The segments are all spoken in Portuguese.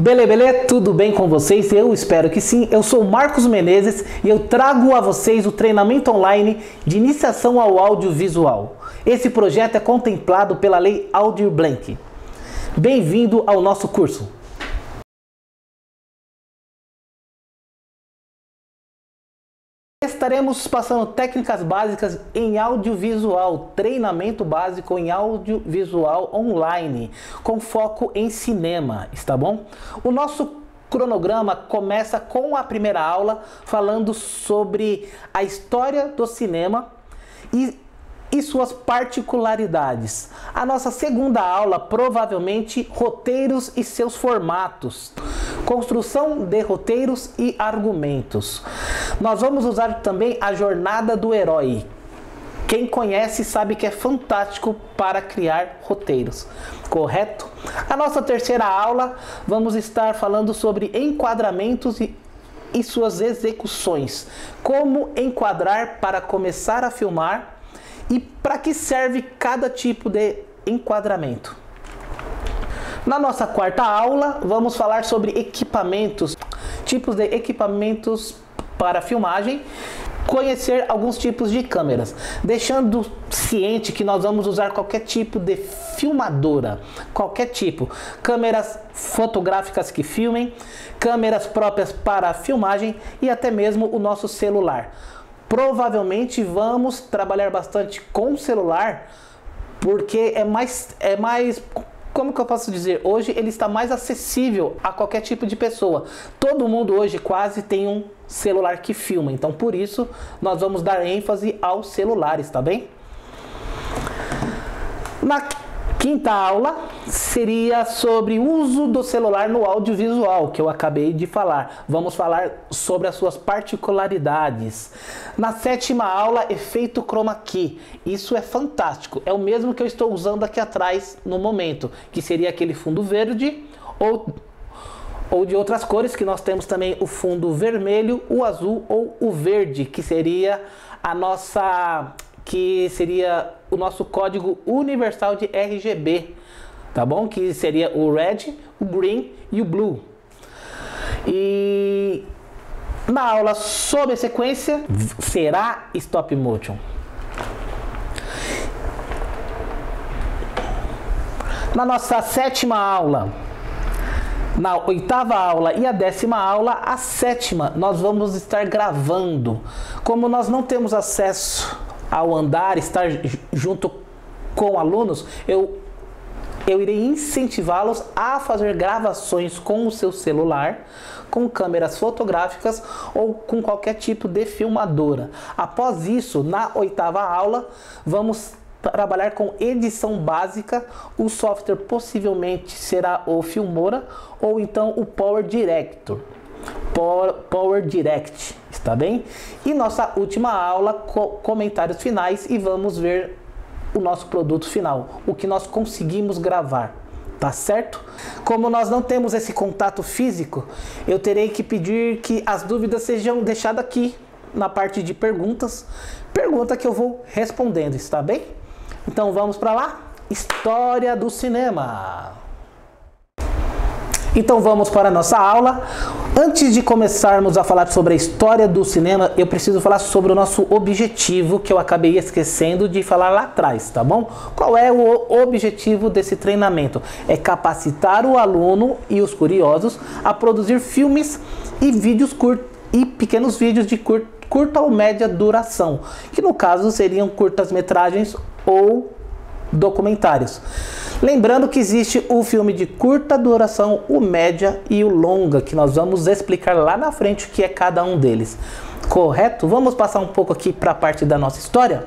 Beleza, tudo bem com vocês? Eu espero que sim. Eu sou o Marcos Menezes e eu trago a vocês o treinamento online de iniciação ao audiovisual. Esse projeto é contemplado pela Lei Aldir Blanc. Bem-vindo ao nosso curso. Estaremos passando técnicas básicas em audiovisual, treinamento básico em audiovisual online, com foco em cinema, está bom? O nosso cronograma começa com a primeira aula, falando sobre a história do cinema e suas particularidades. A nossa segunda aula, provavelmente, roteiros e seus formatos. Construção de roteiros e argumentos. Nós vamos usar também a jornada do herói. Quem conhece sabe que é fantástico para criar roteiros, correto? A nossa terceira aula, vamos estar falando sobre enquadramentos e suas execuções. Como enquadrar para começar a filmar e para que serve cada tipo de enquadramento. Na nossa quarta aula, vamos falar sobre equipamentos, tipos de equipamentos para filmagem, conhecer alguns tipos de câmeras, deixando ciente que nós vamos usar qualquer tipo de filmadora, qualquer tipo, câmeras fotográficas que filmem, câmeras próprias para filmagem e até mesmo o nosso celular. Provavelmente vamos trabalhar bastante com o celular, porque é mais como que eu posso dizer? Hoje ele está mais acessível a qualquer tipo de pessoa. Todo mundo hoje quase tem um celular que filma. Então por isso nós vamos dar ênfase aos celulares, tá bem? Na quinta aula seria sobre o uso do celular no audiovisual, que eu acabei de falar. Vamos falar sobre as suas particularidades. Na sétima aula, efeito chroma key. Isso é fantástico. É o mesmo que eu estou usando aqui atrás no momento, que seria aquele fundo verde ou de outras cores, que nós temos também o fundo vermelho, o azul ou o verde, que seria o nosso código universal de RGB, tá bom? Que seria o red, o green e o blue. E na aula sobre a sequência será stop motion. Na nossa sétima aula, na oitava aula e a décima aula, a sétima, nós vamos estar gravando. Como nós não temos acesso ao andar, estar junto com alunos, eu irei incentivá-los a fazer gravações com o seu celular, com câmeras fotográficas ou com qualquer tipo de filmadora. Após isso, na oitava aula, vamos trabalhar com edição básica. O software possivelmente será o Filmora ou então o Power Director. Power Direct, está bem? E nossa última aula, comentários finais, e vamos ver o nosso produto final, o que nós conseguimos gravar, tá certo? Como nós não temos esse contato físico, eu terei que pedir que as dúvidas sejam deixadas aqui na parte de perguntas, pergunta que eu vou respondendo, está bem? Então vamos para lá? História do cinema. Então vamos para a nossa aula. Antes de começarmos a falar sobre a história do cinema, eu preciso falar sobre o nosso objetivo, que eu acabei esquecendo de falar lá atrás, tá bom? Qual é o objetivo desse treinamento? É capacitar o aluno e os curiosos a produzir filmes e vídeos curtos e pequenos vídeos de curta ou média duração, que no caso seriam curtas-metragens ou documentários. Lembrando que existe o filme de curta duração, o média e o longa, que nós vamos explicar lá na frente o que é cada um deles. Correto? Vamos passar um pouco aqui para a parte da nossa história?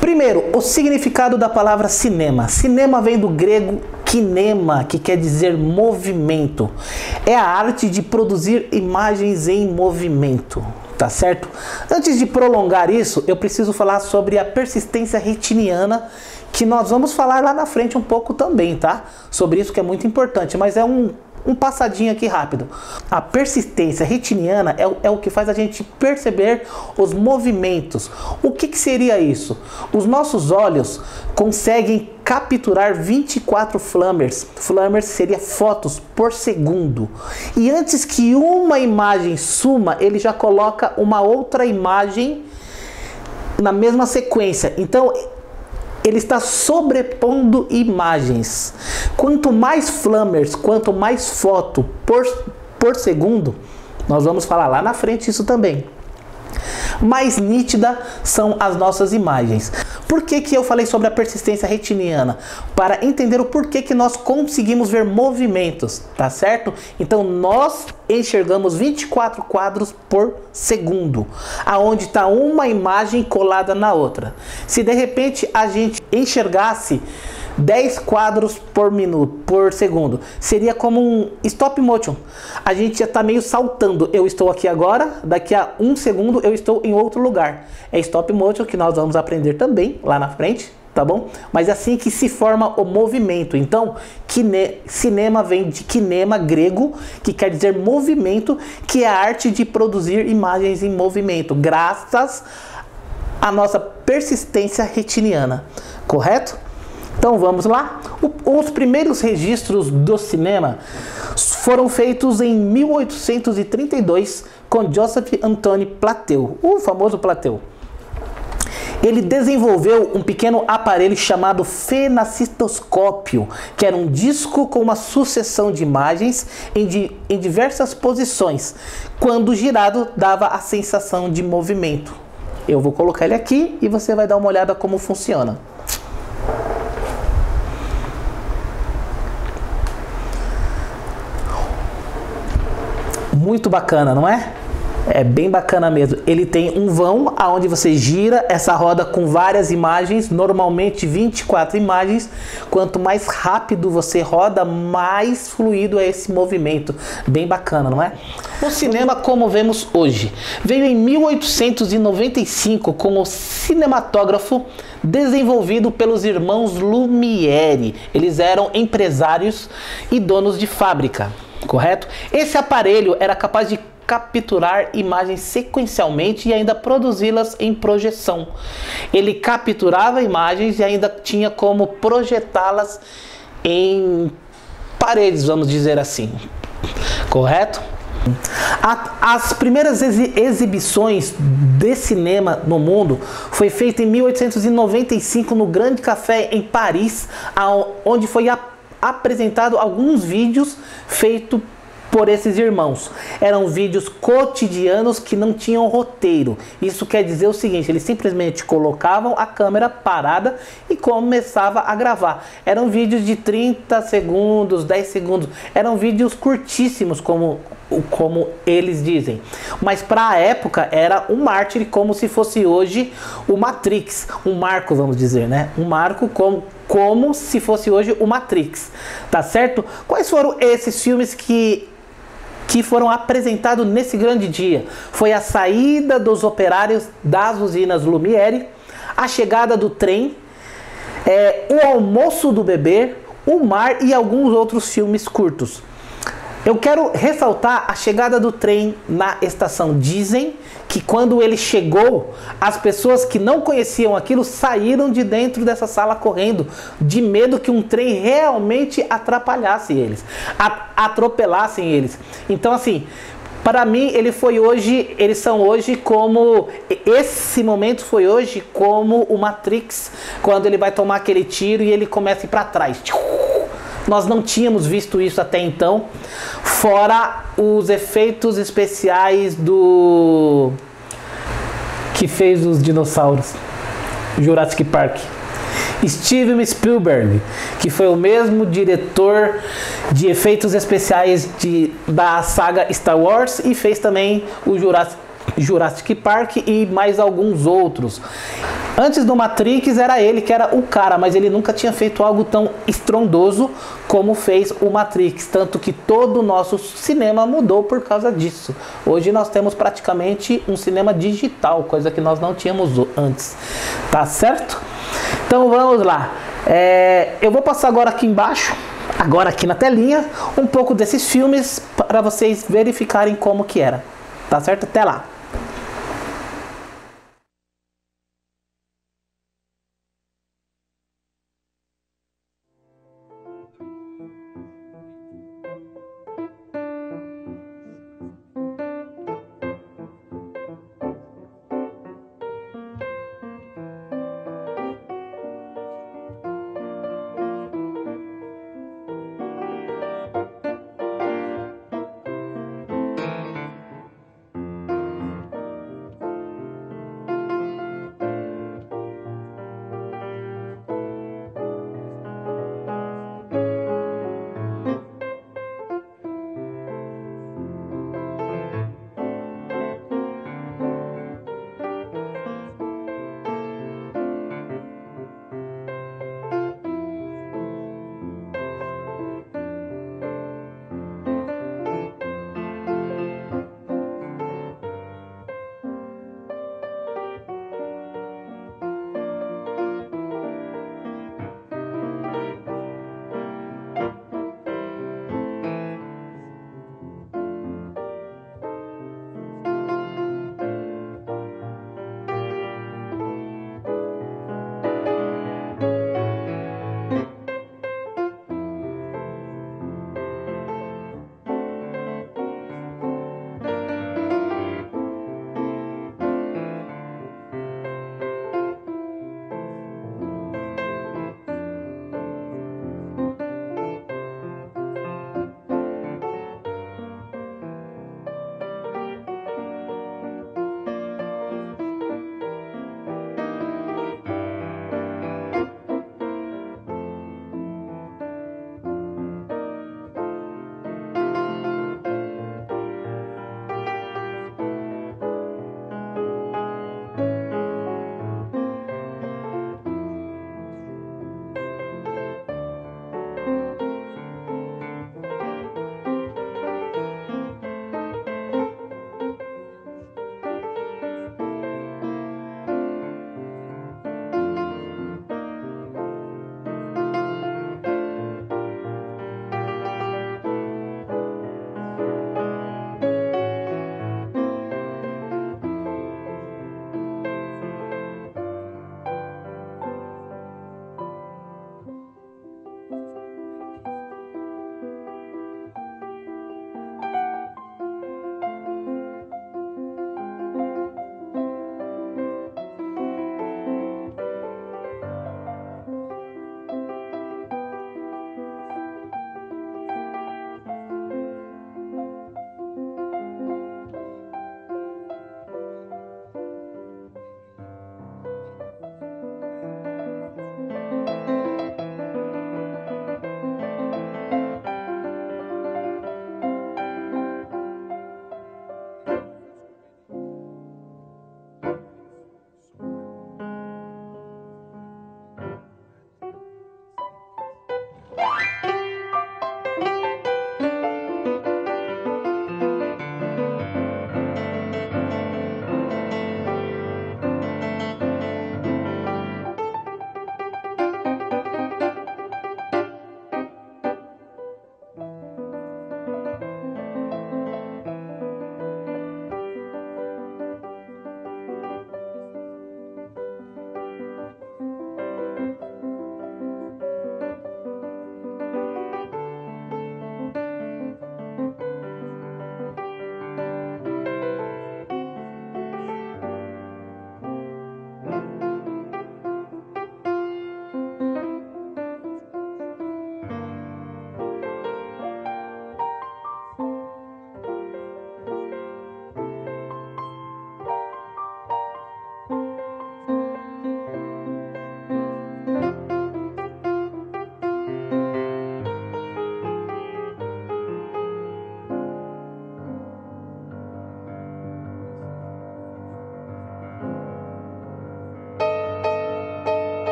Primeiro, o significado da palavra cinema. Cinema vem do grego kinema, que quer dizer movimento. É a arte de produzir imagens em movimento. Tá certo? Antes de prolongar isso, eu preciso falar sobre a persistência retiniana, que nós vamos falar lá na frente um pouco também, tá? Sobre isso, que é muito importante, mas é um um passadinho aqui rápido. A persistência retiniana é o que faz a gente perceber os movimentos. O que seria isso? Os nossos olhos conseguem capturar 24 flammers. Flammers seria fotos por segundo. E antes que uma imagem suma, ele já coloca uma outra imagem na mesma sequência. Então, ele está sobrepondo imagens. Quanto mais flammers, quanto mais foto por segundo, nós vamos falar lá na frente isso também, mais nítida são as nossas imagens. Por que eu falei sobre a persistência retiniana? Para entender o porquê que nós conseguimos ver movimentos, tá certo? Então nós enxergamos 24 quadros por segundo, aonde está uma imagem colada na outra. Se de repente a gente enxergasse 10 quadros por segundo, seria como um stop motion. A gente já está meio saltando. Eu estou aqui agora, daqui a um segundo eu estou em outro lugar. É stop motion que nós vamos aprender também lá na frente, tá bom? Mas é assim que se forma o movimento. Então, cinema vem de kinema grego, que quer dizer movimento, que é a arte de produzir imagens em movimento, graças à nossa persistência retiniana, correto? Então vamos lá. Os primeiros registros do cinema foram feitos em 1832 com Joseph Anthony Plateau, o famoso Plateau. Ele desenvolveu um pequeno aparelho chamado fenacistoscópio, que era um disco com uma sucessão de imagens em diversas posições. Quando girado, dava a sensação de movimento. Eu vou colocar ele aqui e você vai dar uma olhada como funciona. Muito bacana, não é? É bem bacana mesmo. Ele tem um vão aonde você gira essa roda com várias imagens, normalmente 24 imagens. Quanto mais rápido você roda, mais fluido é esse movimento. Bem bacana, não é? O cinema como vemos hoje veio em 1895 com o cinematógrafo desenvolvido pelos irmãos Lumière. Eles eram empresários e donos de fábrica, correto? Esse aparelho era capaz de capturar imagens sequencialmente e ainda produzi-las em projeção. Ele capturava imagens e ainda tinha como projetá-las em paredes, vamos dizer assim, correto? As primeiras exibições de cinema no mundo foi feita em 1895 no Grande Café em Paris, onde foi apresentado alguns vídeos feitos por esses irmãos. Eram vídeos cotidianos que não tinham roteiro. Isso quer dizer o seguinte: eles simplesmente colocavam a câmera parada e começava a gravar. Eram vídeos de 30 segundos, 10 segundos. Eram vídeos curtíssimos, como eles dizem. Mas para a época era um mártir, como se fosse hoje o Matrix. Um marco, vamos dizer, né? Um marco como se fosse hoje o Matrix, tá certo? Quais foram esses filmes que foram apresentados nesse grande dia? Foi a saída dos operários das usinas Lumière, a chegada do trem, o almoço do bebê, o mar e alguns outros filmes curtos. Eu quero ressaltar a chegada do trem na estação. Dizem que quando ele chegou, as pessoas que não conheciam aquilo saíram de dentro dessa sala correndo, de medo que um trem realmente atrapalhasse eles, atropelassem eles. Então, assim, para mim, eles são hoje como, esse momento foi hoje como o Matrix, quando ele vai tomar aquele tiro e ele começa a ir para trás. Nós não tínhamos visto isso até então, fora os efeitos especiais do que fez os dinossauros, Jurassic Park. Steven Spielberg, que foi o mesmo diretor de efeitos especiais da saga Star Wars e fez também o Jurassic Park e mais alguns outros. Antes do Matrix era ele que era o cara, mas ele nunca tinha feito algo tão estrondoso como fez o Matrix, tanto que todo o nosso cinema mudou por causa disso. Hoje nós temos praticamente um cinema digital, coisa que nós não tínhamos antes, tá certo? Então vamos lá. Eu vou passar agora aqui embaixo agora aqui na telinha um pouco desses filmes para vocês verificarem como que era. Tá certo? Até lá!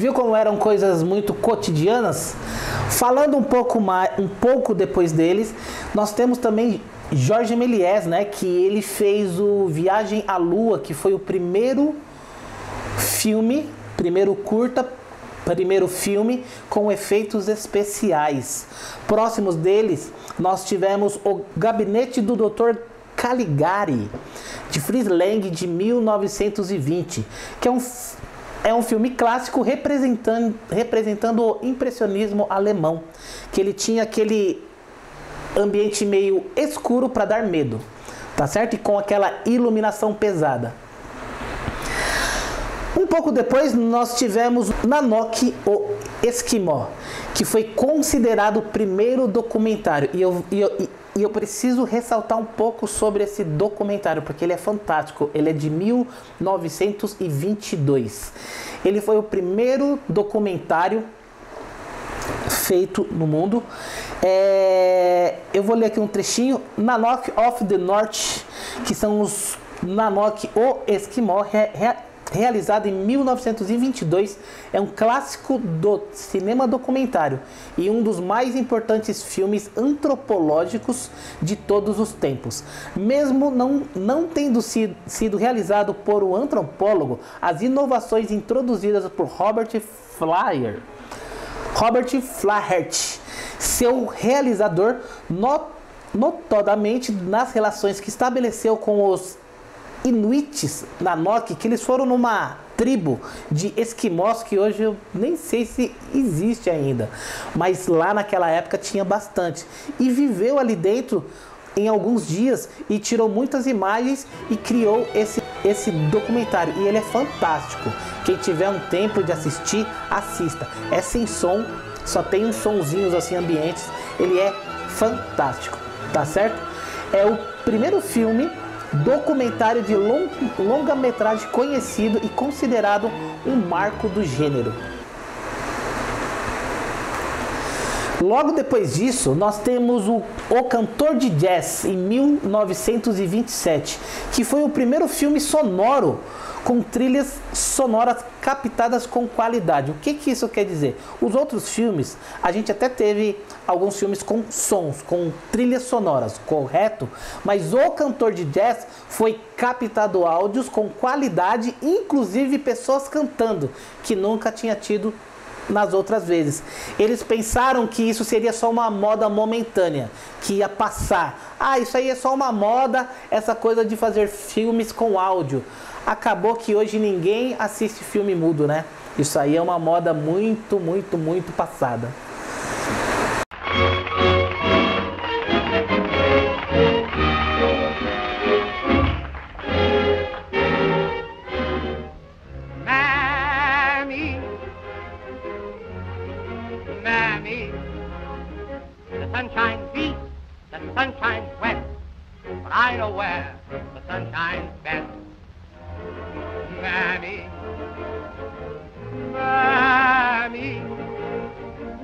Viu como eram coisas muito cotidianas? Falando um pouco depois deles, nós temos também Jorge Méliès, né, que ele fez o Viagem à Lua, que foi o primeiro filme, primeiro filme com efeitos especiais. Próximos deles, nós tivemos o Gabinete do Dr. Caligari, de Fritz Lang, de 1920, que é um filme clássico representando o impressionismo alemão, que ele tinha aquele ambiente meio escuro para dar medo, tá certo? E com aquela iluminação pesada. Um pouco depois nós tivemos Nanook, o Esquimó, que foi considerado o primeiro documentário. E eu preciso ressaltar um pouco sobre esse documentário, porque ele é fantástico. Ele é de 1922. Ele foi o primeiro documentário feito no mundo. Eu vou ler aqui um trechinho. Nanook of the North, que são os Nanook, o Esquimó, realizado em 1922, é um clássico do cinema documentário e um dos mais importantes filmes antropológicos de todos os tempos. Mesmo não tendo sido realizado por um antropólogo, as inovações introduzidas por Robert Flaherty, seu realizador, notadamente nas relações que estabeleceu com os Inuits Nanook, que eles foram numa tribo de esquimós que hoje eu nem sei se existe ainda, mas lá naquela época tinha bastante, e viveu ali dentro em alguns dias e tirou muitas imagens e criou esse documentário, e ele é fantástico. Quem tiver um tempo de assistir, assista. É sem som, só tem uns sonzinhos assim ambientes, ele é fantástico, tá certo? É o primeiro filme documentário de longa-metragem conhecido e considerado um marco do gênero. Logo depois disso, nós temos o Cantor de Jazz, em 1927, que foi o primeiro filme sonoro com trilhas sonoras captadas com qualidade. O que isso quer dizer? Os outros filmes, a gente até teve alguns filmes com sons, com trilhas sonoras, correto? Mas o Cantor de Jazz foi captado áudios com qualidade, inclusive pessoas cantando, que nunca tinha tido nas outras vezes. Eles pensaram que isso seria só uma moda momentânea, que ia passar. Isso aí é só uma moda, essa coisa de fazer filmes com áudio. Acabou que hoje ninguém assiste filme mudo, né? Isso aí é uma moda muito, muito, muito passada. Mammy, the sunshine beats, the sunshine wet, but I know where the sunshine's best. Mammy, Mammy,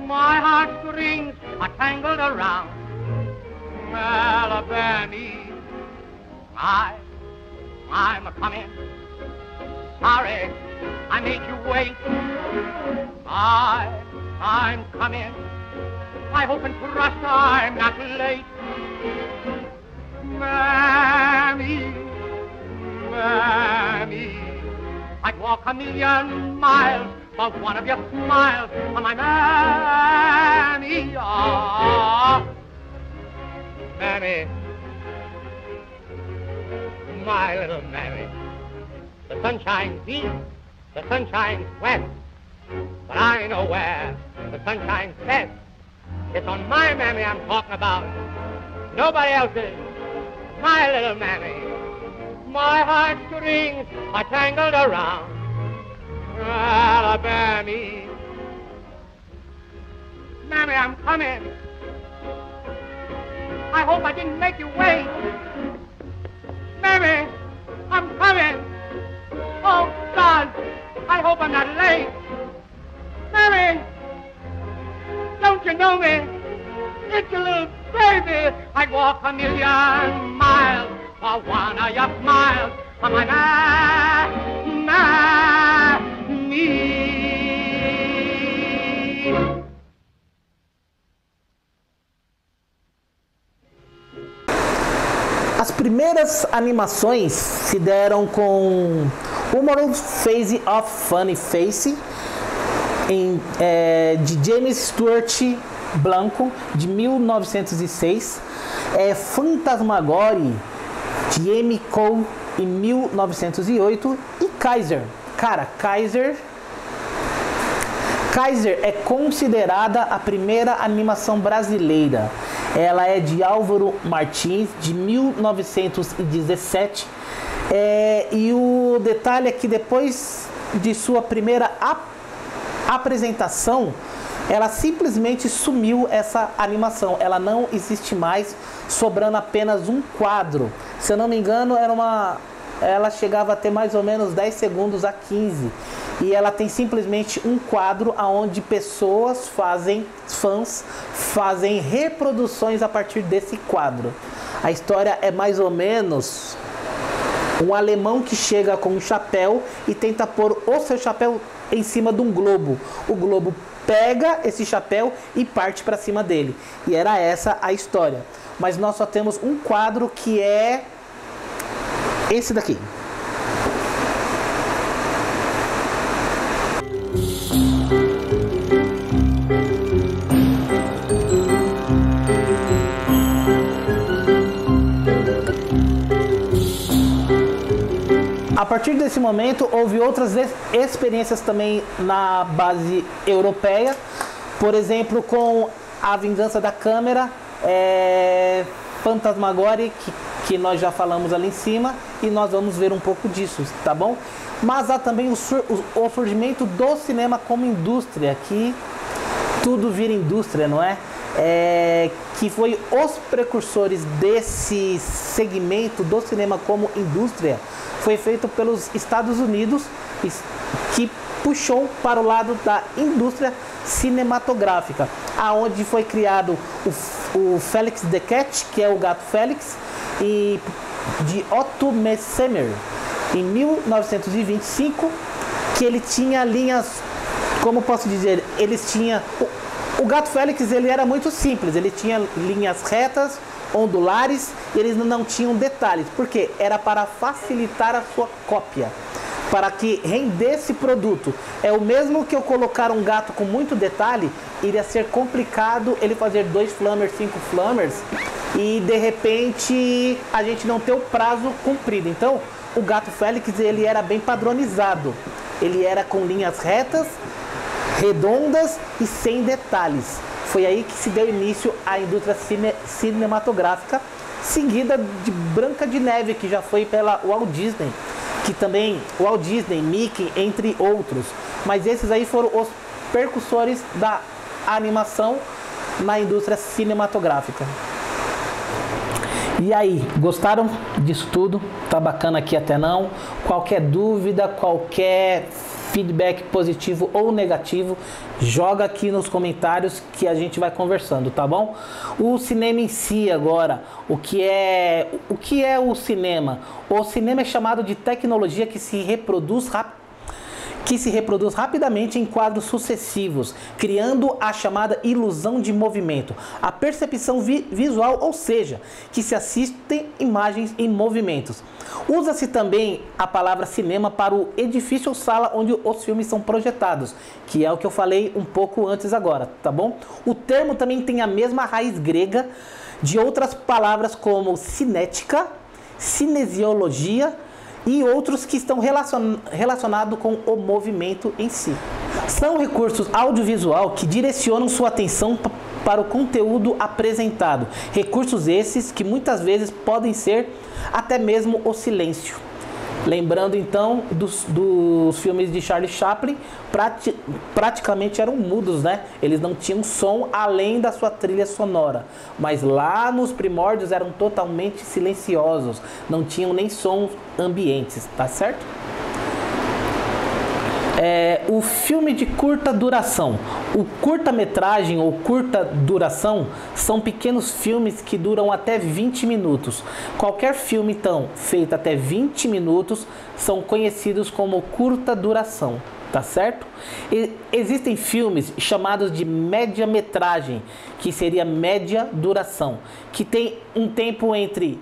my heartstrings are tangled around Alabama. I'm a-comin'. Sorry I made you wait. I'm coming. I hope and trust I'm not late. Mammy, Mammy, I'd walk 1,000,000 miles for one of your smiles on my Mammy. Oh, Mammy, my little Mammy. The sun shines east, the sun shines west, but I know where the sun shines best. It's on my Mammy I'm talking about, nobody else's. My little Mammy, my heartstrings are tangled around Alabama. Mammy, I'm coming. I hope I didn't make you wait. Mammy, I'm coming. Oh, God, I hope I'm not late. Mammy, don't you know me? It's your little baby. I'd walk 1,000,000 miles for one of your smiles on my Mammy. As primeiras animações se deram com Humorous Face of Funny Face, de James Stuart Blanco, de 1906, Phantasmagoria, de Amy Cole, em 1908, e Kaiser. Cara, Kaiser é considerada a primeira animação brasileira. Ela é de Álvaro Martins, de 1917. E o detalhe é que depois de sua primeira apresentação, ela simplesmente sumiu, essa animação. Ela não existe mais, sobrando apenas um quadro. Se eu não me engano, ela chegava a ter mais ou menos 10 segundos a 15. E ela tem simplesmente um quadro onde fãs fazem reproduções a partir desse quadro. A história é mais ou menos um alemão que chega com um chapéu e tenta pôr o seu chapéu em cima de um globo. O globo pega esse chapéu e parte para cima dele. E era essa a história. Mas nós só temos um quadro, que é esse daqui. A partir desse momento, houve outras experiências também na base europeia. Por exemplo, com A Vingança da Câmara, Phantasmagoria, que nós já falamos ali em cima, e nós vamos ver um pouco disso, tá bom? Mas há também o surgimento do cinema como indústria, que tudo vira indústria, não é? Que foi os precursores desse segmento do cinema como indústria. Foi feito pelos Estados Unidos, que puxou para o lado da indústria cinematográfica, aonde foi criado o Felix the Cat, que é o Gato Félix, e de Otto Messemer, em 1925, que ele tinha linhas, como posso dizer, o Gato Félix, ele era muito simples, ele tinha linhas retas, ondulares, e eles não tinham detalhes, porque era para facilitar a sua cópia, para que rendesse produto. É o mesmo que eu colocar um gato com muito detalhe, iria ser complicado ele fazer 2 flammers, 5 flammers, e de repente a gente não ter o prazo cumprido. Então o Gato Félix, ele era bem padronizado, ele era com linhas retas, redondas e sem detalhes. Foi aí que se deu início à indústria cinematográfica, seguida de Branca de Neve, que já foi pela Walt Disney, que também Walt Disney, Mickey, entre outros. Mas esses aí foram os precursores da animação na indústria cinematográfica. E aí, gostaram disso tudo? Tá bacana aqui até não? Qualquer dúvida, qualquer feedback positivo ou negativo, joga aqui nos comentários que a gente vai conversando, tá bom? O cinema em si agora, o que é o cinema? O cinema é chamado de tecnologia que se reproduz rapidamente em quadros sucessivos, criando a chamada ilusão de movimento, a percepção visual, ou seja, que se assistem imagens em movimentos. Usa-se também a palavra cinema para o edifício ou sala onde os filmes são projetados, que é o que eu falei um pouco antes agora, tá bom? O termo também tem a mesma raiz grega de outras palavras como cinética, cinesiologia e outros que estão relacionados com o movimento em si. São recursos audiovisual que direcionam sua atenção para o conteúdo apresentado. Recursos esses que muitas vezes podem ser até mesmo o silêncio. Lembrando então dos filmes de Charlie Chaplin, praticamente eram mudos, né? Eles não tinham som além da sua trilha sonora. Mas lá nos primórdios eram totalmente silenciosos, não tinham nem sons ambientes, tá certo? O filme de curta duração. O curta-metragem ou curta duração são pequenos filmes que duram até 20 minutos. Qualquer filme, então, feito até 20 minutos, são conhecidos como curta duração, tá certo? Existem filmes chamados de média-metragem, que seria média duração, que tem um tempo entre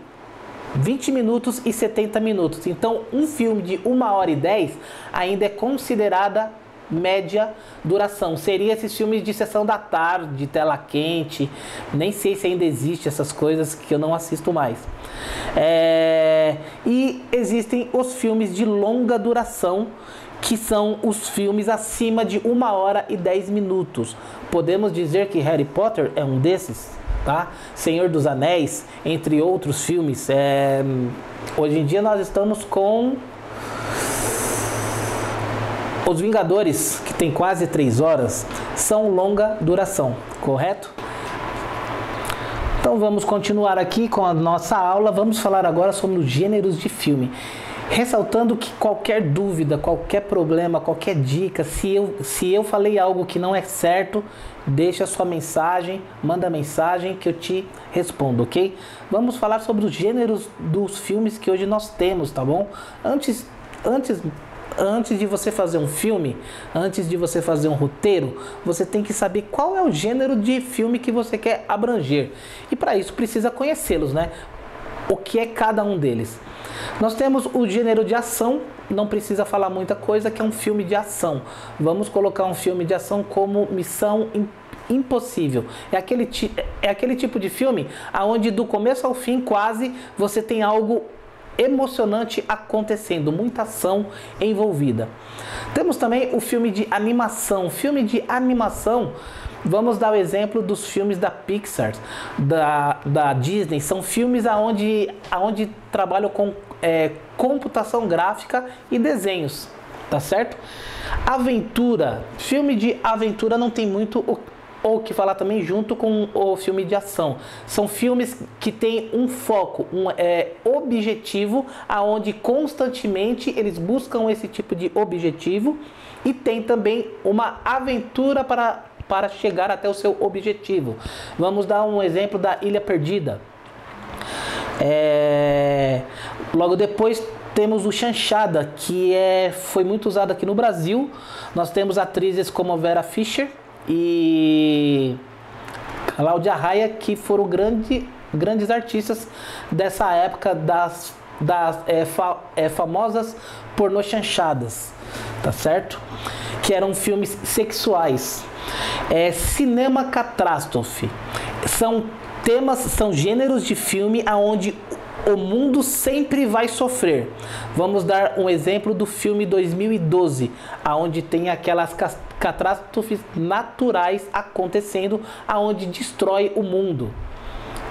20 minutos e 70 minutos. Então, um filme de 1h10 ainda é considerada média duração. Seria esses filmes de sessão da tarde, tela quente. Nem sei se ainda existe essas coisas, que eu não assisto mais. E existem os filmes de longa duração, que são os filmes acima de 1h10 minutos. Podemos dizer que Harry Potter é um desses, tá? Senhor dos Anéis, entre outros filmes. Hoje em dia nós estamos com Os Vingadores, que tem quase 3 horas, são longa duração, correto? Então vamos continuar aqui com a nossa aula. Vamos falar agora sobre os gêneros de filme. Ressaltando que qualquer dúvida, qualquer problema, qualquer dica, se eu falei algo que não é certo, deixa a sua mensagem, manda mensagem que eu te respondo, ok? Vamos falar sobre os gêneros dos filmes que hoje nós temos, tá bom? Antes de você fazer um filme, antes de você fazer um roteiro, você tem que saber qual é o gênero de filme que você quer abranger. E para isso precisa conhecê-los, né? O que é cada um deles. Nós temos o gênero de ação, não precisa falar muita coisa, que é um filme de ação. Vamos colocar um filme de ação como Missão Impossível. É aquele tipo de filme onde do começo ao fim quase você tem algo emocionante acontecendo, muita ação envolvida. Temos também o filme de animação. Filme de animação, vamos dar o exemplo dos filmes da Pixar, da Disney. São filmes onde trabalham com computação gráfica e desenhos, tá certo? Aventura, filme de aventura não tem muito o que falar também junto com o filme de ação. São filmes que têm um foco, um objetivo, aonde constantemente eles buscam esse tipo de objetivo, e tem também uma aventura para chegar até o seu objetivo. Vamos dar um exemplo da Ilha Perdida. Logo depois temos o Chanchada, que foi muito usado aqui no Brasil. Nós temos atrizes como Vera Fischer e Cláudia Raia, que foram grandes artistas dessa época das famosas pornô chanchadas, tá certo? Que eram filmes sexuais. Cinema catástrofe. São gêneros de filme onde o mundo sempre vai sofrer. Vamos dar um exemplo do filme 2012, onde tem aquelas catástrofes naturais acontecendo, onde destrói o mundo,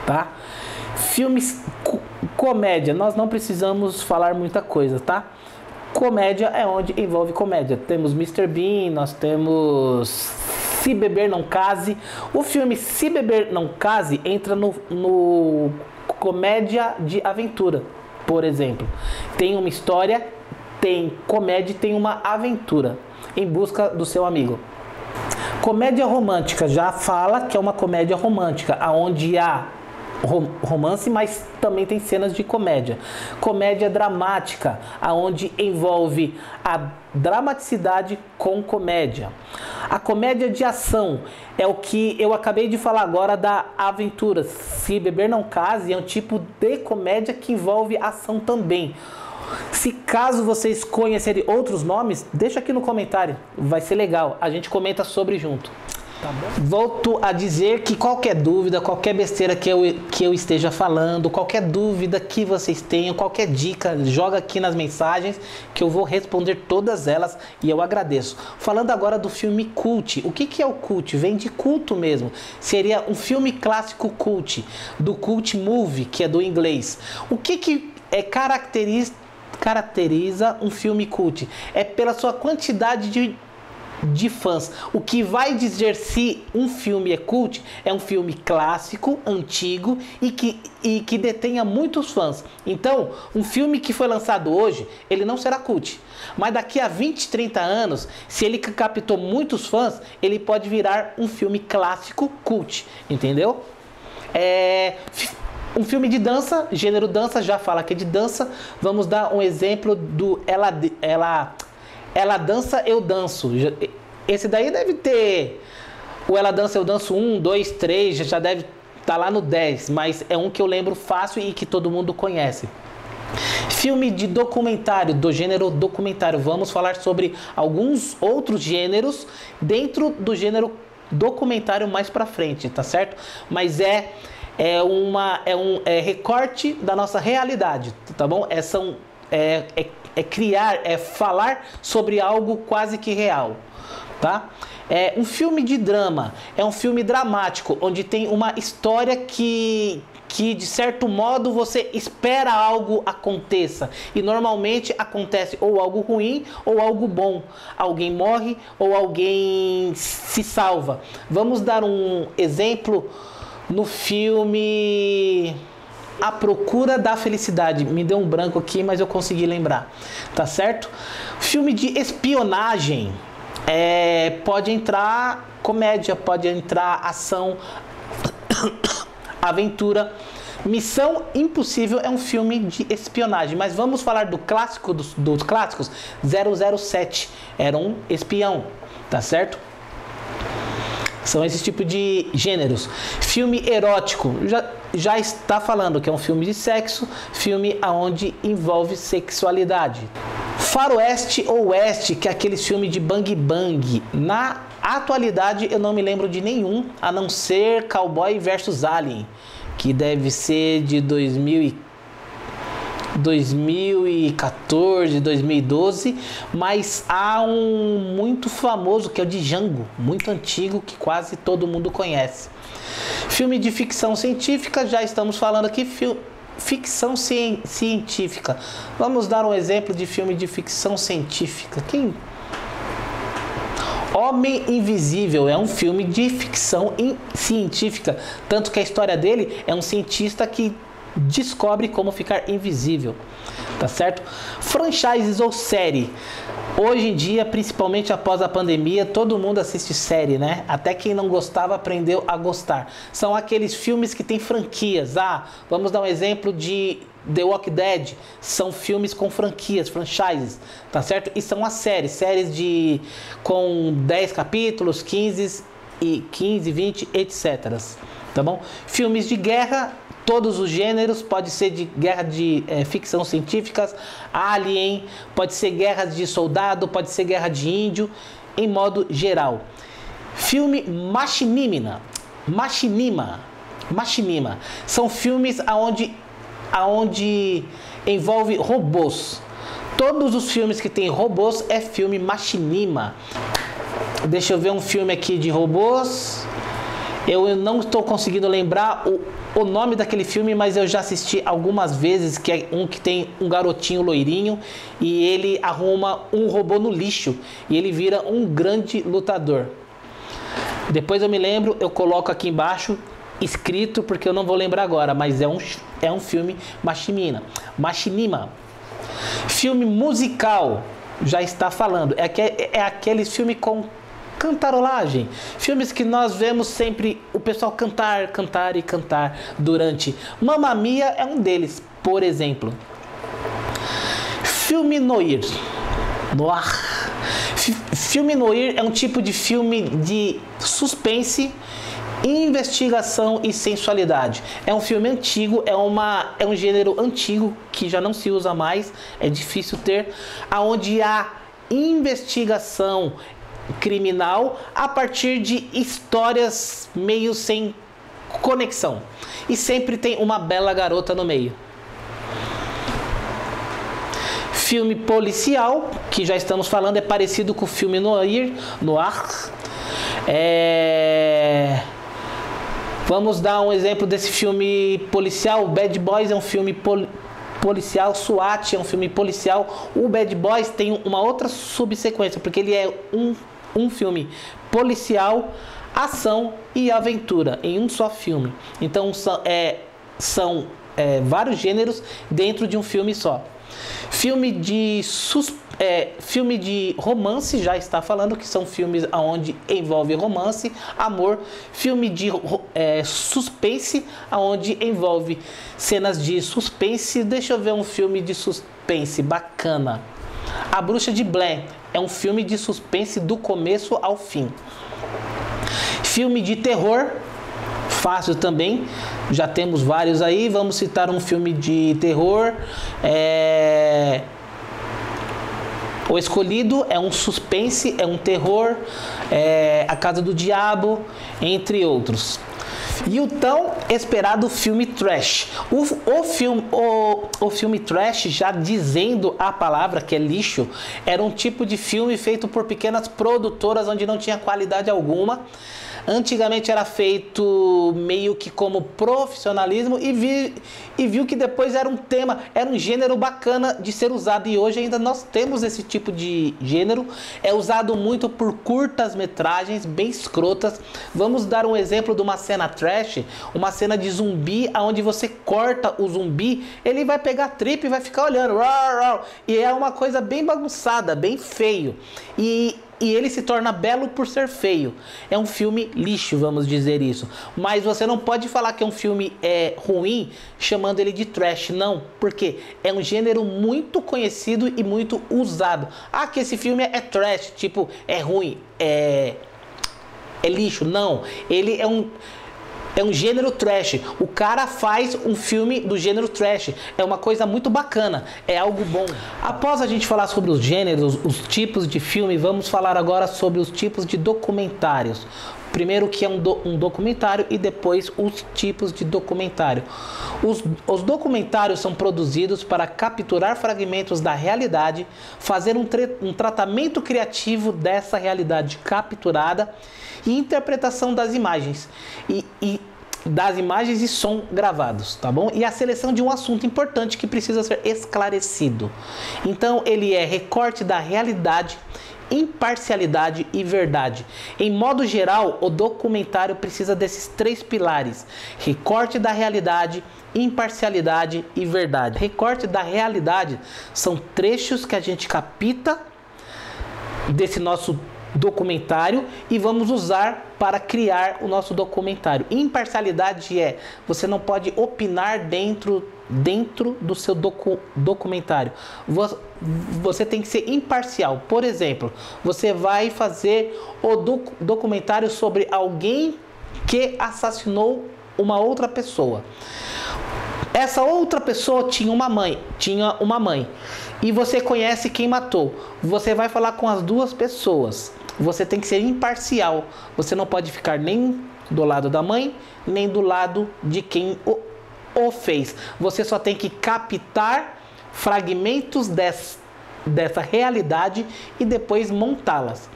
tá? Filmes comédia, nós não precisamos falar muita coisa, tá? Comédia é onde envolve comédia. Temos Mr. Bean, nós temos Se Beber Não Case. O filme Se Beber Não Case entra no comédia de aventura, por exemplo. Tem uma história, tem comédia e tem uma aventura em busca do seu amigo. Comédia romântica já fala que é uma comédia romântica, onde há romance, mas também tem cenas de comédia. Comédia dramática, onde envolve a dramaticidade com comédia. A comédia de ação é o que eu acabei de falar agora da aventura. Se Beber Não Case é um tipo de comédia que envolve ação também. Se caso vocês conhecerem outros nomes, deixa aqui no comentário, vai ser legal, a gente comenta sobre junto. Tá bom? Volto a dizer que qualquer dúvida, qualquer besteira que eu esteja falando, qualquer dúvida que vocês tenham, qualquer dica, joga aqui nas mensagens que eu vou responder todas elas e eu agradeço. Falando agora do filme cult. O que é o cult? Vem de culto mesmo. Seria um filme clássico cult, do cult movie, que é do inglês. O que caracteriza um filme cult? É pela sua quantidade de fãs. O que vai dizer se um filme é cult é um filme clássico, antigo e que detenha muitos fãs. Então, um filme que foi lançado hoje, ele não será cult. Mas daqui a 20, 30 anos, se ele captou muitos fãs, ele pode virar um filme clássico cult. Entendeu? Um filme de dança, gênero dança, já fala que é de dança. Vamos dar um exemplo do Ela Dança, Eu Danço. Esse daí deve ter o Ela Dança, Eu Danço 1, 2, 3, já deve tá lá no 10, mas é um que eu lembro fácil e que todo mundo conhece. Filme de documentário, do gênero documentário. Vamos falar sobre alguns outros gêneros dentro do gênero documentário mais pra frente, tá certo? Mas é recorte da nossa realidade, tá bom? É falar sobre algo quase que real, tá? É um filme de drama, é um filme dramático, onde tem uma história que de certo modo você espera algo aconteça, e normalmente acontece ou algo ruim ou algo bom. Alguém morre ou alguém se salva. Vamos dar um exemplo no filme A Procura da Felicidade. Me deu um branco aqui, mas eu consegui lembrar, tá certo? Filme de espionagem, pode entrar comédia, pode entrar ação, aventura. Missão Impossível é um filme de espionagem, mas vamos falar do clássico dos clássicos. 007 era um espião, tá certo? São esses tipos de gêneros. Filme erótico, já está falando que é um filme de sexo, filme onde envolve sexualidade. Faroeste ou Oeste, que é aquele filme de bang bang. Na atualidade eu não me lembro de nenhum, a não ser Cowboy vs Alien, que deve ser de 2014, 2012, mas há um muito famoso que é o de Django, muito antigo, que quase todo mundo conhece. Filme de ficção científica, já estamos falando aqui, ficção científica. Vamos dar um exemplo de filme de ficção científica. Homem Invisível é um filme de ficção científica, tanto que a história dele é um cientista que descobre como ficar invisível, tá certo? Franchises ou série. Hoje em dia, principalmente após a pandemia, todo mundo assiste série, né? Até quem não gostava aprendeu a gostar. São aqueles filmes que tem franquias. Vamos dar um exemplo de The Walking Dead. São filmes com franquias, franchises, tá certo? E são as séries com 10 capítulos, 15, 20, etc. Tá bom? Filmes de guerra, todos os gêneros, pode ser de guerra de ficção científica, Alien, pode ser guerra de soldado, pode ser guerra de índio, em modo geral. Filme Machinima. São filmes aonde envolve robôs. Todos os filmes que tem robôs é filme Machinima. Deixa eu ver um filme aqui de robôs. Eu não estou conseguindo lembrar o nome daquele filme, mas eu já assisti algumas vezes, que é um que tem um garotinho loirinho e ele arruma um robô no lixo e ele vira um grande lutador. Depois eu me lembro, eu coloco aqui embaixo escrito, porque eu não vou lembrar agora, mas é um filme Machinima. Filme musical, já está falando, é aquele filme com cantarolagem, filmes que nós vemos sempre o pessoal cantar durante. Mamma Mia é um deles, por exemplo. Filme noir. Filme noir é um tipo de filme de suspense, investigação e sensualidade. É um filme antigo, é um gênero antigo que já não se usa mais, é difícil ter, aonde há investigação criminal a partir de histórias meio sem conexão, e sempre tem uma bela garota no meio. Filme policial, que já estamos falando, é parecido com o filme noir. Vamos dar um exemplo desse filme policial. Bad Boys é um filme policial, SWAT é um filme policial. O Bad Boys tem uma outra subsequência, porque ele é um filme policial, ação e aventura em um só filme. Então são vários gêneros dentro de um filme só. Filme de romance, já está falando que são filmes onde envolve romance, amor. Filme de suspense, onde envolve cenas de suspense. Deixa eu ver um filme de suspense bacana. A Bruxa de Blair é um filme de suspense do começo ao fim. Filme de terror, fácil também, já temos vários aí. Vamos citar um filme de terror. O Escolhido é um suspense, é um terror, A Casa do Diabo, entre outros. E o tão esperado filme trash. O filme trash, já dizendo a palavra, que é lixo, era um tipo de filme feito por pequenas produtoras onde não tinha qualidade alguma. Antigamente era feito meio que como profissionalismo e viu que depois era um tema, era um gênero bacana de ser usado. E hoje ainda nós temos esse tipo de gênero. É usado muito por curtas metragens bem escrotas. Vamos dar um exemplo de uma cena trash, uma cena de zumbi, onde você corta o zumbi, ele vai pegar trip e vai ficar olhando. E é uma coisa bem bagunçada, bem feio. E ele se torna belo por ser feio. É um filme lixo, vamos dizer isso. Mas você não pode falar que é um filme ruim chamando ele de trash, não. Porque é um gênero muito conhecido e muito usado. Ah, que esse filme é trash, tipo, é ruim, é lixo. Não, ele é um gênero trash. O cara faz um filme do gênero trash. É uma coisa muito bacana. É algo bom. Após a gente falar sobre os gêneros, os tipos de filme, vamos falar agora sobre os tipos de documentários. Primeiro que é um documentário e depois os tipos de documentário. Os documentários são produzidos para capturar fragmentos da realidade, fazer um tratamento criativo dessa realidade capturada e interpretação das imagens das imagens e som gravados, tá bom? E a seleção de um assunto importante que precisa ser esclarecido. Então ele é recorte da realidade, imparcialidade e verdade. Em modo geral, o documentário precisa desses três pilares: recorte da realidade, imparcialidade e verdade. Recorte da realidade são trechos que a gente capta desse nosso documentário e vamos usar para criar o nosso documentário. Imparcialidade você não pode opinar dentro do seu documentário. Você tem que ser imparcial. Por exemplo, você vai fazer o documentário sobre alguém que assassinou uma outra pessoa. Essa outra pessoa tinha uma mãe. E você conhece quem matou. Você vai falar com as duas pessoas. Você tem que ser imparcial. Você não pode ficar nem do lado da mãe, nem do lado de quem o fez. Você só tem que captar fragmentos dessa realidade e depois montá-las.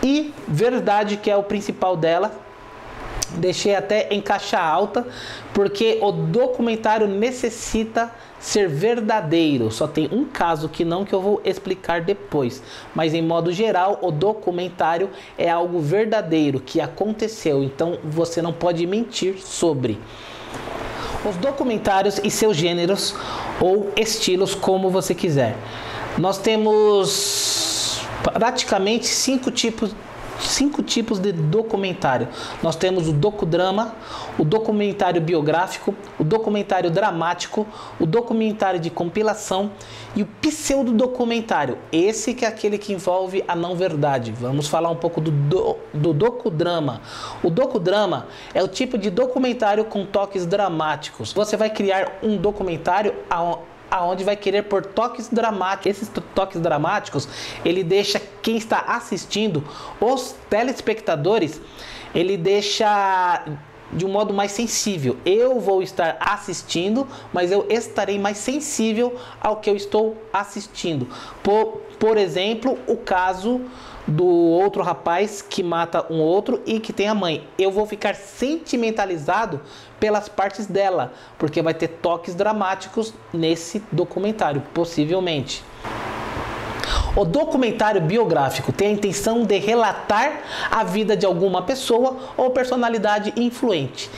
E verdade, que é o principal dela. Deixei até em caixa alta, porque o documentário necessita ser verdadeiro. Só tem um caso que eu vou explicar depois. Mas em modo geral, o documentário é algo verdadeiro, que aconteceu. Então você não pode mentir sobre. Os documentários e seus gêneros ou estilos, como você quiser. Nós temos praticamente cinco tipos de documentário. Nós temos o docudrama, o documentário biográfico, o documentário dramático, o documentário de compilação e o pseudodocumentário. Esse que é aquele que envolve a não verdade. Vamos falar um pouco do docudrama. O docudrama é o tipo de documentário com toques dramáticos. Você vai criar um documentário aonde vai querer pôr toques dramáticos. Esses toques dramáticos, ele deixa quem está assistindo, os telespectadores, ele deixa de um modo mais sensível. Eu vou estar assistindo, mas eu estarei mais sensível ao que eu estou assistindo. Por exemplo, o caso do outro rapaz que mata um outro e que tem a mãe. Eu vou ficar sentimentalizado pelas partes dela, porque vai ter toques dramáticos nesse documentário, possivelmente. O documentário biográfico tem a intenção de relatar a vida de alguma pessoa ou personalidade influente.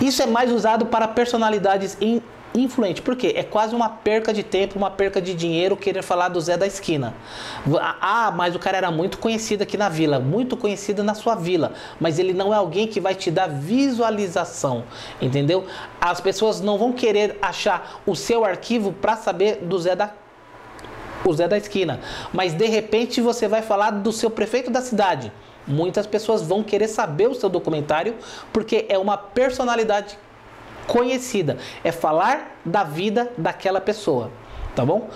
Isso é mais usado para personalidades influente, porque é quase uma perca de tempo, uma perca de dinheiro querer falar do Zé da esquina. Ah, mas o cara era muito conhecido aqui na vila, muito conhecido na sua vila, mas ele não é alguém que vai te dar visualização, entendeu? As pessoas não vão querer achar o seu arquivo para saber do Zé da esquina, mas de repente você vai falar do seu prefeito da cidade. Muitas pessoas vão querer saber o seu documentário porque é uma personalidade conhecida. É falar da vida daquela pessoa, tá bom?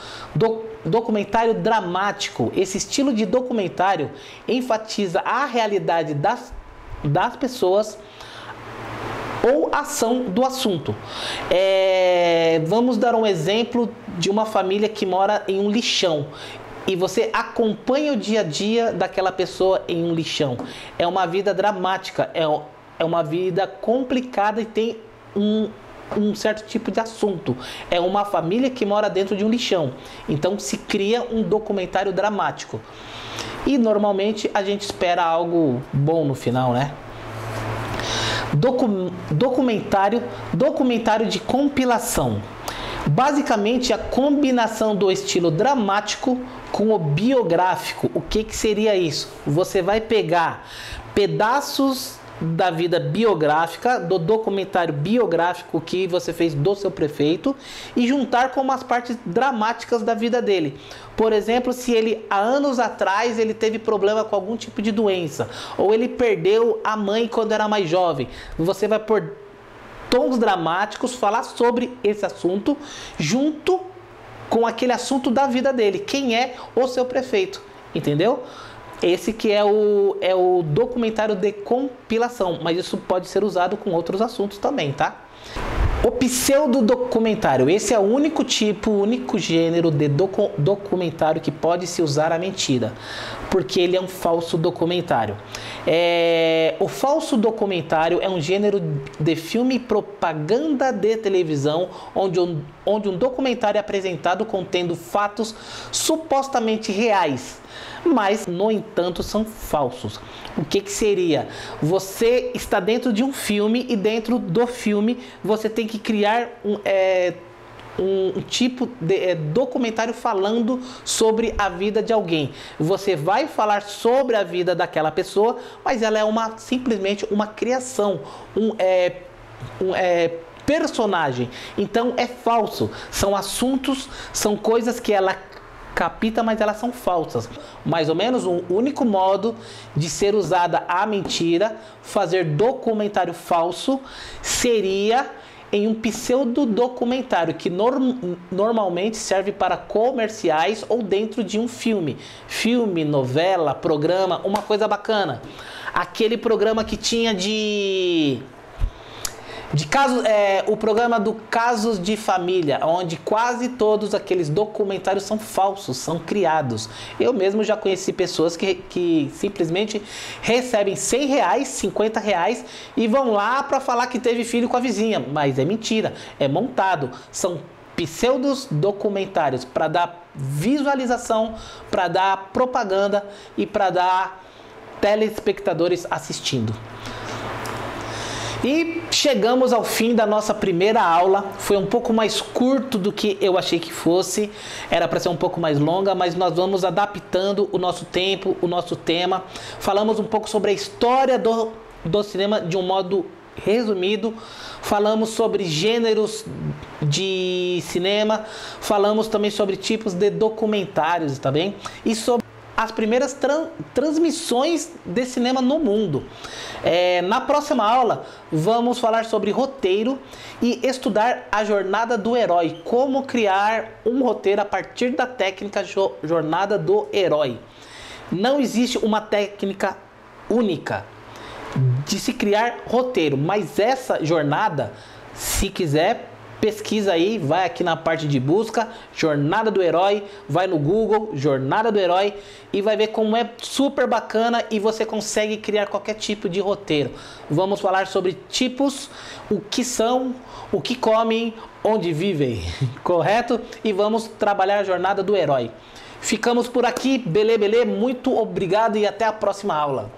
Documentário dramático. Esse estilo de documentário enfatiza a realidade das pessoas ou ação do assunto. Vamos dar um exemplo de uma família que mora em um lixão e você acompanha o dia a dia daquela pessoa em um lixão. É uma vida dramática, é uma vida complicada e tem um certo tipo de assunto. É uma família que mora dentro de um lixão. Então se cria um documentário dramático. E normalmente a gente espera algo bom no final, né? Documentário de compilação. Basicamente a combinação do estilo dramático com o biográfico. O que seria isso? Você vai pegar pedaços da vida biográfica, do documentário biográfico que você fez do seu prefeito e juntar com umas partes dramáticas da vida dele. Por exemplo, se ele há anos atrás ele teve problema com algum tipo de doença ou ele perdeu a mãe quando era mais jovem, você vai pôr tons dramáticos, falar sobre esse assunto junto com aquele assunto da vida dele. Quem é o seu prefeito? Entendeu? Esse que é o documentário de compilação, mas isso pode ser usado com outros assuntos também, tá? O pseudodocumentário, esse é o único tipo, o único gênero de documentário que pode se usar a mentira, porque ele é um falso documentário. O falso documentário é um gênero de filme e propaganda de televisão, onde um documentário é apresentado contendo fatos supostamente reais, mas, no entanto, são falsos. O que seria? Você está dentro de um filme e dentro do filme você tem que criar um tipo de documentário falando sobre a vida de alguém. Você vai falar sobre a vida daquela pessoa, mas ela é simplesmente uma criação, personagem. Então é falso. São assuntos, são coisas que ela capta, mas elas são falsas. Mais ou menos o único modo de ser usada a mentira, fazer documentário falso, seria em um pseudodocumentário que normalmente serve para comerciais ou dentro de um filme. Filme, novela, programa, uma coisa bacana. Aquele programa que tinha o programa do Casos de Família, onde quase todos aqueles documentários são falsos, são criados. Eu mesmo já conheci pessoas que simplesmente recebem R$100, R$50 e vão lá para falar que teve filho com a vizinha, mas é mentira, é montado. São pseudos documentários para dar visualização, para dar propaganda e para dar telespectadores assistindo. E chegamos ao fim da nossa primeira aula. Foi um pouco mais curto do que eu achei que fosse. Era para ser um pouco mais longa, mas nós vamos adaptando o nosso tempo, o nosso tema. Falamos um pouco sobre a história do cinema de um modo resumido. Falamos sobre gêneros de cinema. Falamos também sobre tipos de documentários, tá bem? E sobre as primeiras transmissões de cinema no mundo. Na próxima aula, vamos falar sobre roteiro e estudar a jornada do herói. Como criar um roteiro a partir da técnica jornada do herói. Não existe uma técnica única de se criar roteiro, mas essa jornada, se quiser, pesquisa aí, vai aqui na parte de busca, Jornada do Herói, vai no Google, Jornada do Herói, e vai ver como é super bacana e você consegue criar qualquer tipo de roteiro. Vamos falar sobre tipos, o que são, o que comem, onde vivem, correto? E vamos trabalhar a Jornada do Herói. Ficamos por aqui, belê, muito obrigado e até a próxima aula.